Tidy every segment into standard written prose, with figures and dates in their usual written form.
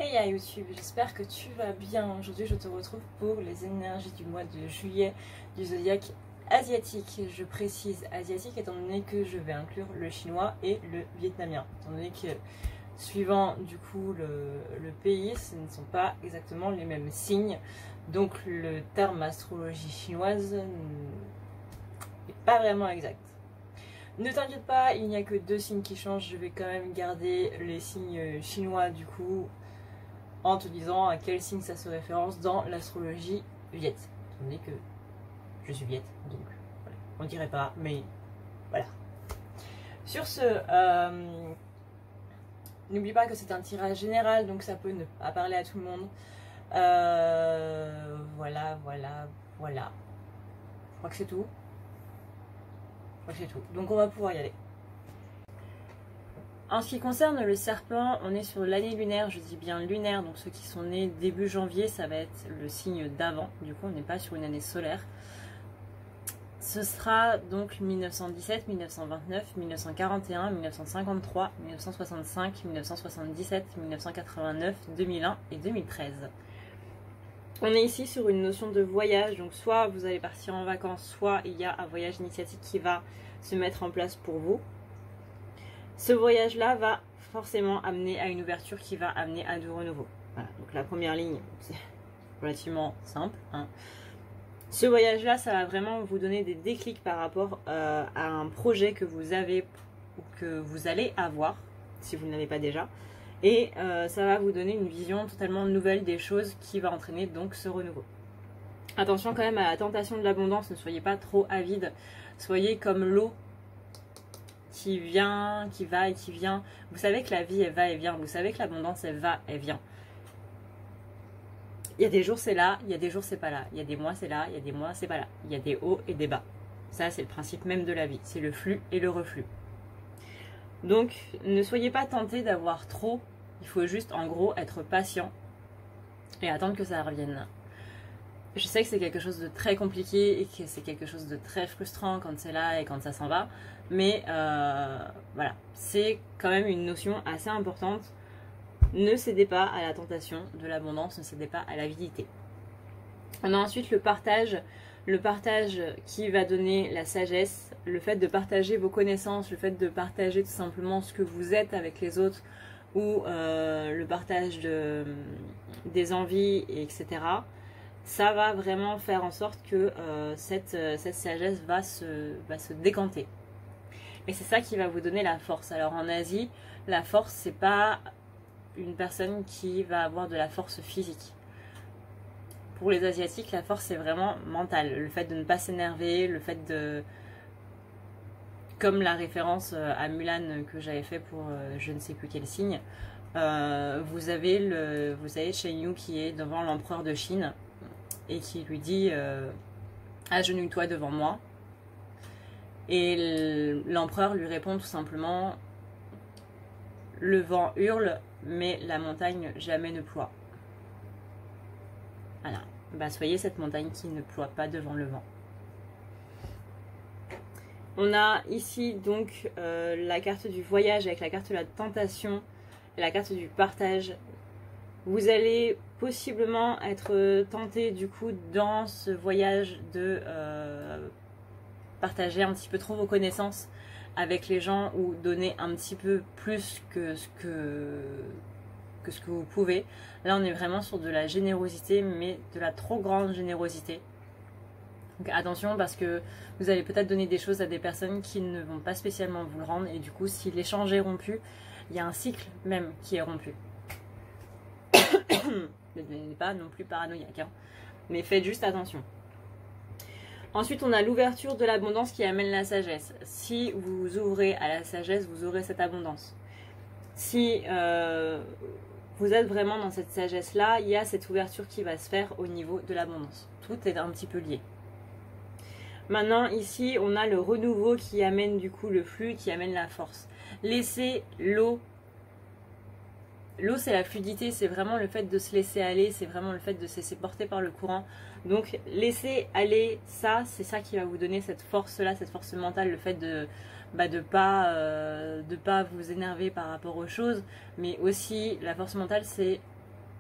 Hey à YouTube, j'espère que tu vas bien. Aujourd'hui je te retrouve pour les énergies du mois de juillet du zodiaque asiatique. Je précise asiatique étant donné que je vais inclure le chinois et le vietnamien. Étant donné que suivant du coup le pays, ce ne sont pas exactement les mêmes signes. Donc le terme astrologie chinoise n'est pas vraiment exact. Ne t'inquiète pas, il n'y a que deux signes qui changent. Je vais quand même garder les signes chinois du coup en te disant à quel signe ça se référence dans l'astrologie viet. Étant donné que je suis viet, donc voilà. On dirait pas, mais voilà. Sur ce, n'oublie pas que c'est un tirage général, donc ça peut ne pas parler à tout le monde. Voilà. Je crois que c'est tout. Donc on va pouvoir y aller. En ce qui concerne le serpent, on est sur l'année lunaire, je dis bien lunaire, donc ceux qui sont nés début janvier, ça va être le signe d'avant, du coup on n'est pas sur une année solaire. Ce sera donc 1917, 1929, 1941, 1953, 1965, 1977, 1989, 2001 et 2013. On est ici sur une notion de voyage, donc soit vous allez partir en vacances, soit il y a un voyage initiatique qui va se mettre en place pour vous. Ce voyage-là va forcément amener à une ouverture qui va amener à du renouveau. Voilà, donc la première ligne, c'est relativement simple. Ce voyage-là, ça va vraiment vous donner des déclics par rapport à un projet que vous avez ou que vous allez avoir, si vous ne l'avez pas déjà. Et ça va vous donner une vision totalement nouvelle des choses qui va entraîner donc ce renouveau. Attention quand même à la tentation de l'abondance, ne soyez pas trop avide. Soyez comme l'eau qui vient, qui va et qui vient. Vous savez que la vie, elle va et vient. Vous savez que l'abondance, elle va et vient. Il y a des jours, c'est là. Il y a des jours, c'est pas là. Il y a des mois, c'est là. Il y a des mois, c'est pas là. Il y a des hauts et des bas. Ça, c'est le principe même de la vie. C'est le flux et le reflux. Donc, ne soyez pas tentés d'avoir trop. Il faut juste, en gros, être patient et attendre que ça revienne. Je sais que c'est quelque chose de très compliqué et que c'est quelque chose de très frustrant quand c'est là et quand ça s'en va. Mais voilà, c'est quand même une notion assez importante. Ne cédez pas à la tentation de l'abondance, ne cédez pas à l'avidité. On a ensuite le partage qui va donner la sagesse, le fait de partager vos connaissances, le fait de partager tout simplement ce que vous êtes avec les autres ou le partage des envies, etc. Ça va vraiment faire en sorte que cette sagesse va se décanter. Et c'est ça qui va vous donner la force. Alors en Asie, la force, c'est pas une personne qui va avoir de la force physique. Pour les Asiatiques, la force, c'est vraiment mental. Le fait de ne pas s'énerver, le fait de... Comme la référence à Mulan que j'avais fait pour je ne sais plus quel signe, vous avez Shen Yu qui est devant l'empereur de Chine et qui lui dit agenouille-toi devant moi. Et l'empereur lui répond tout simplement le vent hurle, mais la montagne jamais ne ploie. Voilà, bah, soyez cette montagne qui ne ploie pas devant le vent. On a ici donc la carte du voyage avec la carte de la tentation et la carte du partage. Vous allez possiblement être tenté du coup dans ce voyage de partager un petit peu trop vos connaissances avec les gens ou donner un petit peu plus que ce que vous pouvez. Là on est vraiment sur de la générosité, mais de la trop grande générosité. Donc attention parce que vous allez peut-être donner des choses à des personnes qui ne vont pas spécialement vous le rendre et du coup si l'échange est rompu, il y a un cycle même qui est rompu. Ne devenez pas non plus paranoïaque, hein, mais faites juste attention. Ensuite, on a l'ouverture de l'abondance qui amène la sagesse. Si vous ouvrez à la sagesse, vous aurez cette abondance. Si vous êtes vraiment dans cette sagesse-là, il y a cette ouverture qui va se faire au niveau de l'abondance. Tout est un petit peu lié. Maintenant, ici, on a le renouveau qui amène du coup le flux, qui amène la force. Laissez l'eau. L'eau, c'est la fluidité, c'est vraiment le fait de se laisser aller, c'est vraiment le fait de se laisser porter par le courant. Donc, laissez aller ça, c'est ça qui va vous donner cette force-là, cette force mentale, le fait de pas vous énerver par rapport aux choses, mais aussi la force mentale, c'est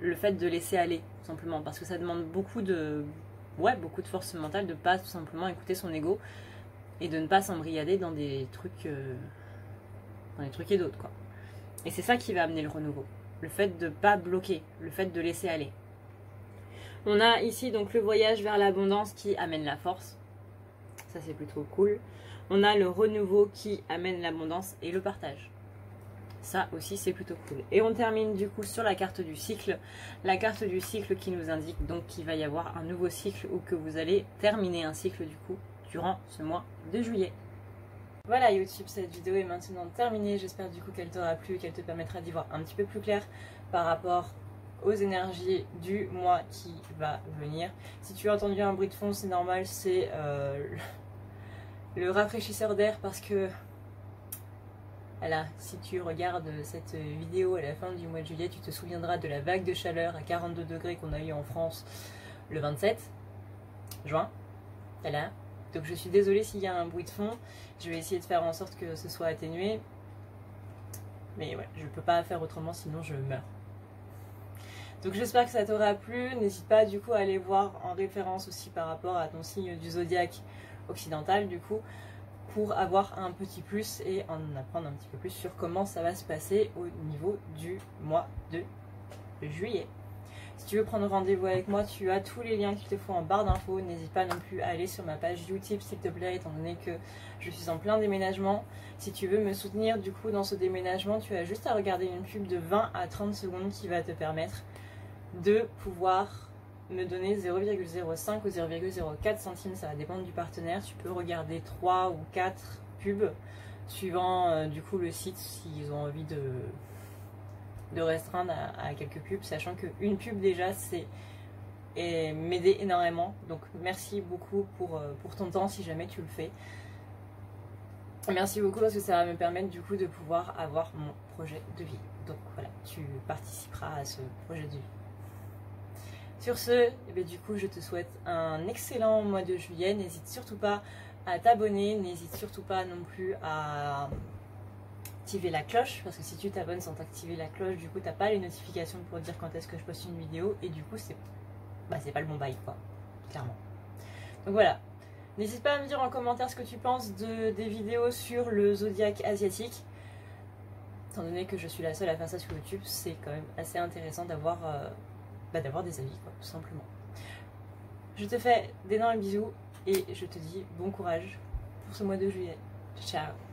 le fait de laisser aller, tout simplement, parce que ça demande beaucoup de force mentale de pas tout simplement écouter son ego et de ne pas s'embrigader dans des trucs et d'autres, quoi. Et c'est ça qui va amener le renouveau, le fait de pas bloquer, le fait de laisser aller. On a ici donc le voyage vers l'abondance qui amène la force, ça c'est plutôt cool. On a le renouveau qui amène l'abondance et le partage. Ça aussi c'est plutôt cool. Et on termine du coup sur la carte du cycle. La carte du cycle qui nous indique donc qu'il va y avoir un nouveau cycle ou que vous allez terminer un cycle du coup durant ce mois de juillet. Voilà YouTube, cette vidéo est maintenant terminée. J'espère du coup qu'elle t'aura plu et qu'elle te permettra d'y voir un petit peu plus clair par rapport aux énergies du mois qui va venir. Si tu as entendu un bruit de fond, c'est normal, c'est le rafraîchisseur d'air parce que voilà, si tu regardes cette vidéo à la fin du mois de juillet, tu te souviendras de la vague de chaleur à 42 degrés qu'on a eu en France le 27 juin. Voilà. Donc je suis désolée s'il y a un bruit de fond. Je vais essayer de faire en sorte que ce soit atténué. Mais ouais, je ne peux pas faire autrement sinon je meurs. Donc j'espère que ça t'aura plu. N'hésite pas du coup à aller voir en référence aussi par rapport à ton signe du zodiaque occidental du coup, pour avoir un petit plus et en apprendre un petit peu plus sur comment ça va se passer au niveau du mois de juillet. Si tu veux prendre rendez-vous avec moi, tu as tous les liens qu'il te faut en barre d'infos. N'hésite pas non plus à aller sur ma page YouTube s'il te plaît, étant donné que je suis en plein déménagement. Si tu veux me soutenir du coup dans ce déménagement, tu as juste à regarder une pub de 20 à 30 secondes qui va te permettre de pouvoir me donner 0,05 ou 0,04 centimes, ça va dépendre du partenaire. Tu peux regarder 3 ou 4 pubs suivant du coup le site s'ils ont envie de restreindre à quelques pubs, sachant qu'une pub déjà c'est m'aider énormément. Donc merci beaucoup pour ton temps si jamais tu le fais. Merci beaucoup parce que ça va me permettre du coup de pouvoir avoir mon projet de vie. Donc voilà, tu participeras à ce projet de vie. Sur ce, du coup, je te souhaite un excellent mois de juillet. N'hésite surtout pas à t'abonner, n'hésite surtout pas non plus à activer la cloche, parce que si tu t'abonnes sans activer la cloche, du coup, t'as pas les notifications pour dire quand est-ce que je poste une vidéo, et du coup, c'est pas le bon bail, quoi, clairement. Donc voilà. N'hésite pas à me dire en commentaire ce que tu penses des vidéos sur le zodiaque asiatique. Étant donné que je suis la seule à faire ça sur YouTube, c'est quand même assez intéressant d'avoir des avis, quoi, tout simplement. Je te fais d'énormes bisous et je te dis bon courage pour ce mois de juillet. Ciao!